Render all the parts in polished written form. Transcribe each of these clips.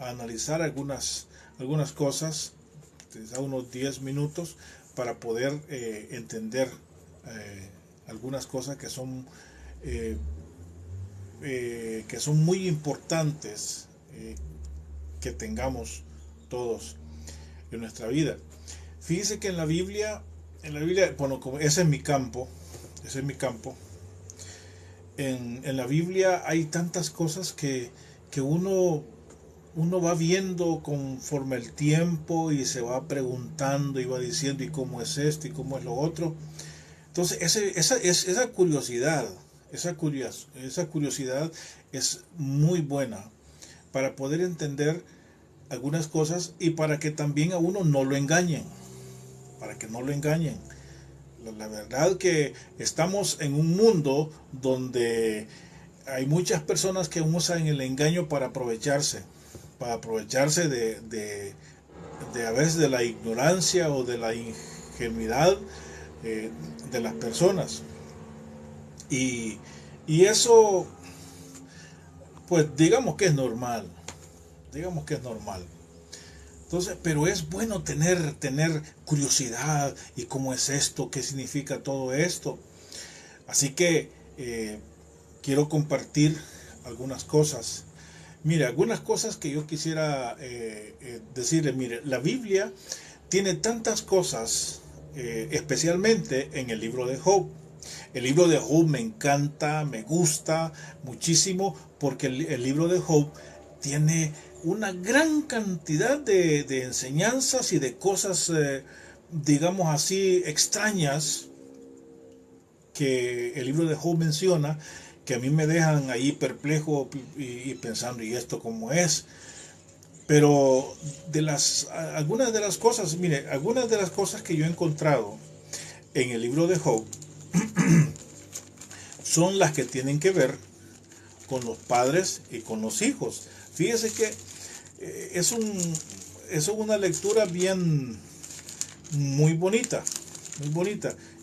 a analizar algunas cosas, quizá unos 10 minutos, para poder entender algunas cosas eh, que son muy importantes que tengamos todos en nuestra vida. Fíjese que en la Biblia, bueno, como ese es mi campo, en la Biblia hay tantas cosas que uno va viendo conforme el tiempo y se va preguntando y va diciendo, ¿y cómo es esto y cómo es lo otro? Entonces, esa curiosidad, esa curiosidad es muy buena para poder entender algunas cosas y para que también a uno no lo engañen, para que no lo engañen. La verdad que estamos en un mundo donde hay muchas personas que usan el engaño para aprovecharse de a veces de la ignorancia o de la ingenuidad de las personas. Y, y eso, pues digamos que es normal, digamos que es normal. Entonces, pero es bueno tener curiosidad y cómo es esto, qué significa todo esto. Así que quiero compartir algunas cosas. Mire, algunas cosas que yo quisiera decirle. Mire, la Biblia tiene tantas cosas, especialmente en el libro de Job. El libro de Job me encanta, me gusta muchísimo, porque el libro de Job tiene una gran cantidad de enseñanzas y de cosas, digamos así, extrañas que el libro de Job menciona, que a mí me dejan ahí perplejo y pensando, ¿y esto cómo es? Pero algunas de las cosas, mire, algunas de las cosas que yo he encontrado en el libro de Job son las que tienen que ver con los padres y con los hijos. Fíjese que es una lectura muy bonita,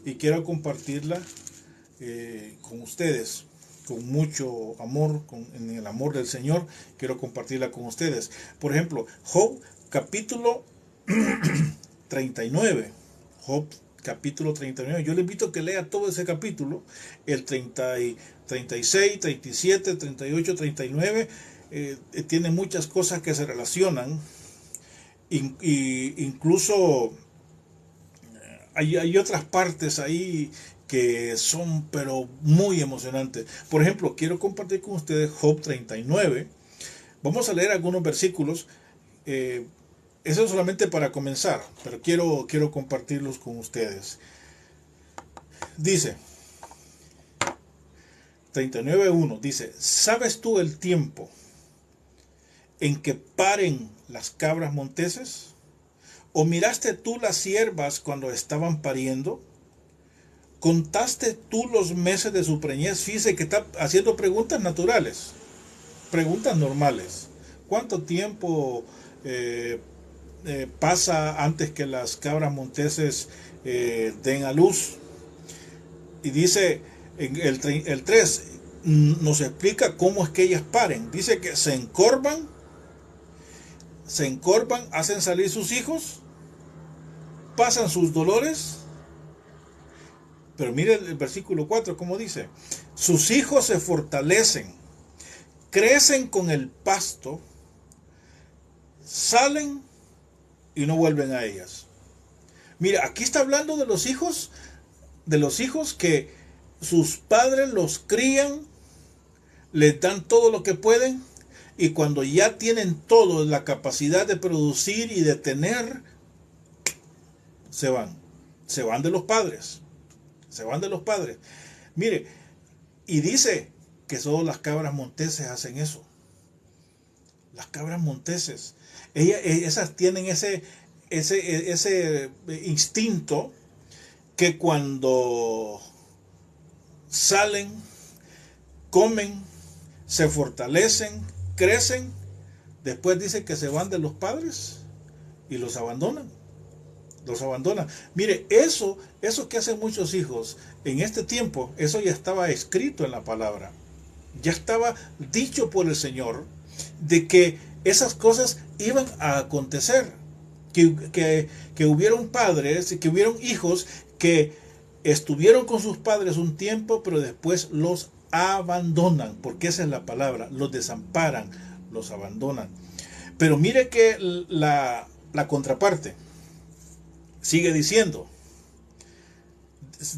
y quiero compartirla con ustedes, con mucho amor, en el amor del Señor, quiero compartirla con ustedes. Por ejemplo, Job capítulo 39. Job capítulo 39. Yo le invito a que lea todo ese capítulo, el 36, 37, 38, 39. Tiene muchas cosas que se relacionan. Incluso hay otras partes ahí que son pero muy emocionantes. Por ejemplo, quiero compartir con ustedes Job 39. Vamos a leer algunos versículos. Eso es solamente para comenzar, pero quiero compartirlos con ustedes. Dice 39:1, dice: ¿sabes tú el tiempo en que paren las cabras monteses? ¿O miraste tú las ciervas cuando estaban pariendo? ¿Contaste tú los meses de su preñez? Fíjese que está haciendo preguntas naturales, preguntas normales. ¿Cuánto tiempo pasa antes que las cabras monteses den a luz? Y dice en el 3, nos explica cómo es que ellas paren. Dice que se encorvan, hacen salir sus hijos, pasan sus dolores. Pero mire el versículo 4, cómo dice: sus hijos se fortalecen, crecen con el pasto, salen y no vuelven a ellas. Mira, aquí está hablando de los hijos que sus padres los crían, les dan todo lo que pueden, y cuando ya tienen todo, la capacidad de producir y de tener, se van de los padres. Mire, y dice que solo las cabras monteses hacen eso. Las cabras monteses, esas tienen ese instinto, que cuando salen, comen, se fortalecen, crecen, después dice que se van de los padres y los abandonan. Mire, eso que hacen muchos hijos en este tiempo, eso ya estaba escrito en la palabra. Ya estaba dicho por el Señor, de que esas cosas iban a acontecer. Que hubieron padres, que hubieron hijos que estuvieron con sus padres un tiempo, pero después los abandonan, porque esa es la palabra, los desamparan, los abandonan. Pero mire que la contraparte sigue diciendo,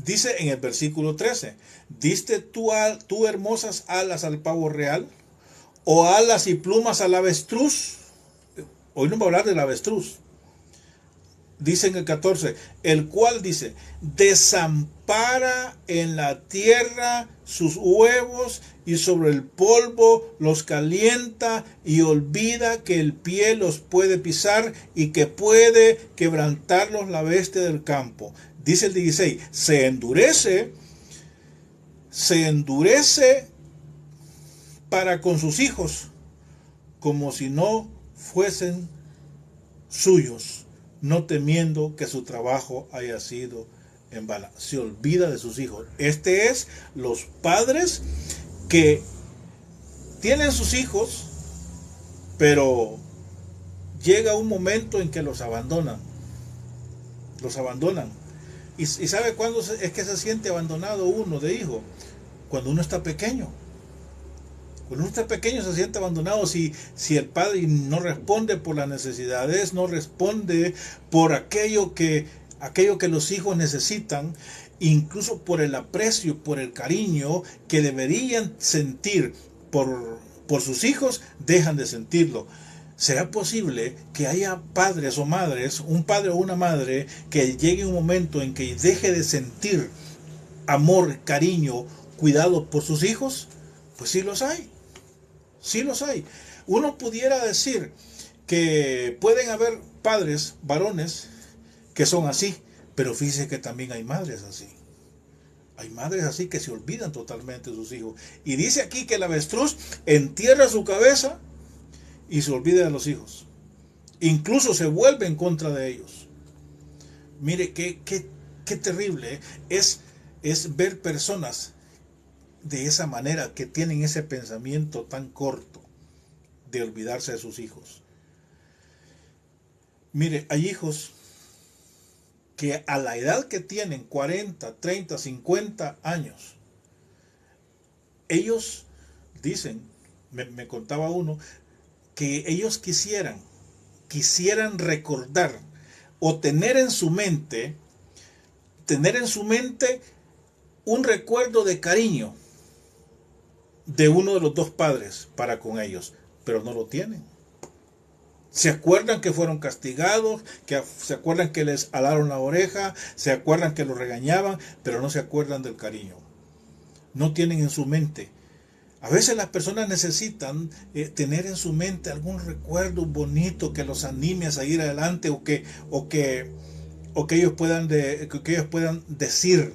dice en el versículo 13, ¿diste tú hermosas alas al pavo real? ¿O alas y plumas al avestruz? Hoy no va a hablar del avestruz. Dice en el 14, el cual dice, desampara en la tierra sus huevos y sobre el polvo los calienta y olvida que el pie los puede pisar y que puede quebrantarlos la bestia del campo. Dice el 16, se endurece para con sus hijos como si no fuesen suyos, no temiendo que su trabajo haya sido en vano. Se olvida de sus hijos. Este es los padres que tienen sus hijos, pero llega un momento en que los abandonan. Los abandonan. ¿Y sabe cuándo es que se siente abandonado uno de hijo? Cuando uno está pequeño. Cuando uno está pequeño se siente abandonado si el padre no responde por las necesidades, no responde por aquello que los hijos necesitan, incluso por el aprecio, por el cariño que deberían sentir por sus hijos, dejan de sentirlo. ¿Será posible que haya padres o madres, un padre o una madre, que llegue un momento en que deje de sentir amor, cariño, cuidado por sus hijos? Pues sí los hay. Sí los hay. Uno pudiera decir que pueden haber padres, varones, que son así, pero fíjese que también hay madres así. Hay madres así que se olvidan totalmente de sus hijos. Y dice aquí que el avestruz entierra su cabeza y se olvida de los hijos. Incluso se vuelve en contra de ellos. Mire, qué terrible es ver personas de esa manera, que tienen ese pensamiento tan corto de olvidarse de sus hijos. Mire, hay hijos que a la edad que tienen, 40, 30, 50 años, ellos dicen, me contaba uno, que ellos quisieran recordar o tener en su mente un recuerdo de cariño de uno de los dos padres para con ellos, pero no lo tienen. Se acuerdan que fueron castigados, se acuerdan que les alaron la oreja, se acuerdan que los regañaban, pero no se acuerdan del cariño. No tienen en su mente. A veces las personas necesitan tener en su mente algún recuerdo bonito que los anime a seguir adelante, o que ellos puedan decir,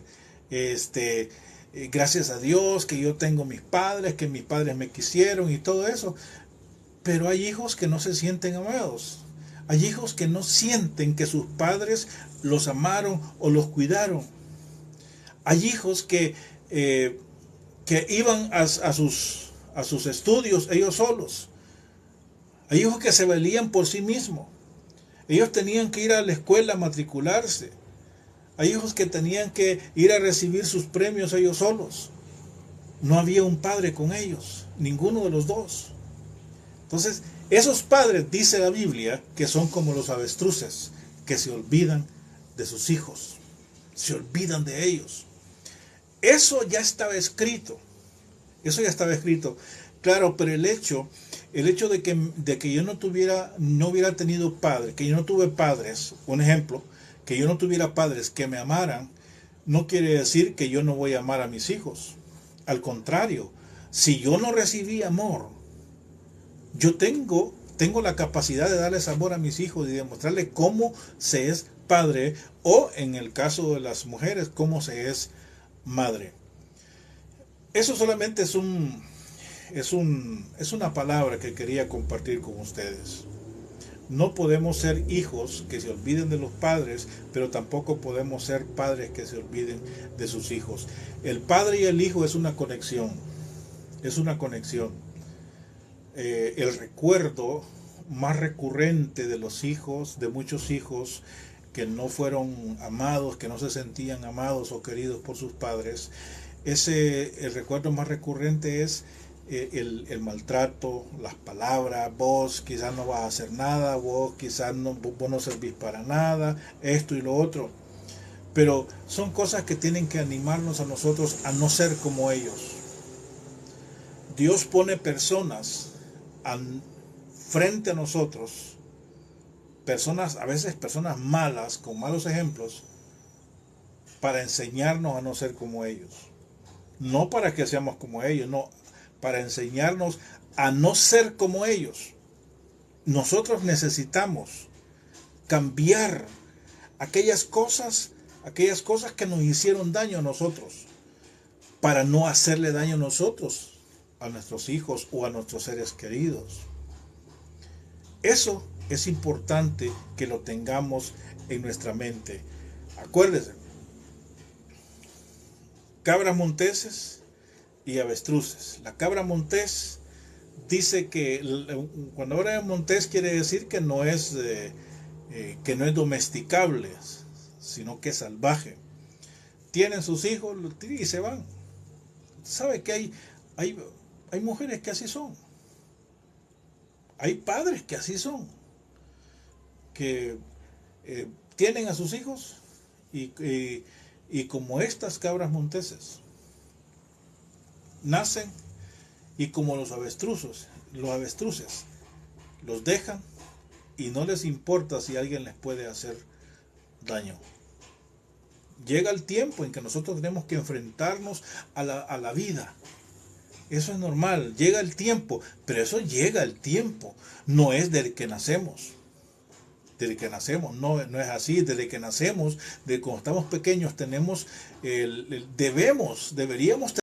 gracias a Dios que yo tengo mis padres, que mis padres me quisieron y todo eso. Pero hay hijos que no se sienten amados. Hay hijos que no sienten que sus padres los amaron o los cuidaron. Hay hijos que iban a sus estudios ellos solos. Hay hijos que se valían por sí mismos. Ellos tenían que ir a la escuela a matricularse. Hay hijos que tenían que ir a recibir sus premios ellos solos. No había un padre con ellos, ninguno de los dos. Entonces, esos padres, dice la Biblia, que son como los avestruces, que se olvidan de sus hijos, se olvidan de ellos. Eso ya estaba escrito. Claro, pero el hecho de que yo no hubiera tenido padre, que yo no tuve padres, un ejemplo, que yo no tuviera padres que me amaran, no quiere decir que yo no voy a amar a mis hijos. Al contrario, si yo no recibí amor, yo tengo la capacidad de darles amor a mis hijos y demostrarles cómo se es padre, o en el caso de las mujeres, cómo se es madre. Eso solamente es una palabra que quería compartir con ustedes. No podemos ser hijos que se olviden de los padres, pero tampoco podemos ser padres que se olviden de sus hijos. El padre y el hijo es una conexión. El recuerdo más recurrente de los hijos, de muchos hijos que no fueron amados, que no se sentían amados o queridos por sus padres, el recuerdo más recurrente es el maltrato, las palabras, vos quizás no vas a hacer nada, vos quizás no, vos no servís para nada, esto y lo otro. Pero son cosas que tienen que animarnos a nosotros a no ser como ellos. Dios pone personas frente a nosotros, personas, a veces personas malas, con malos ejemplos, para enseñarnos a no ser como ellos. No para que seamos como ellos, no, para enseñarnos a no ser como ellos. Nosotros necesitamos cambiar aquellas cosas que nos hicieron daño a nosotros, para no hacerle daño a nosotros, a nuestros hijos o a nuestros seres queridos. Eso es importante que lo tengamos en nuestra mente. Acuérdense, cabras monteses y avestruces. La cabra montés dice que cuando habla de montés quiere decir que no es domesticable, sino que es salvaje. Tienen sus hijos y se van. ¿Sabe que hay mujeres que así son? Hay padres que así son, que tienen a sus hijos y como estas cabras monteses, nacen y como los avestruces los dejan y no les importa si alguien les puede hacer daño. Llega el tiempo en que nosotros tenemos que enfrentarnos a la vida. Eso es normal, llega el tiempo, pero eso llega el tiempo, no es desde que nacemos. Desde que nacemos, no es así, desde que nacemos, de cuando estamos pequeños tenemos, deberíamos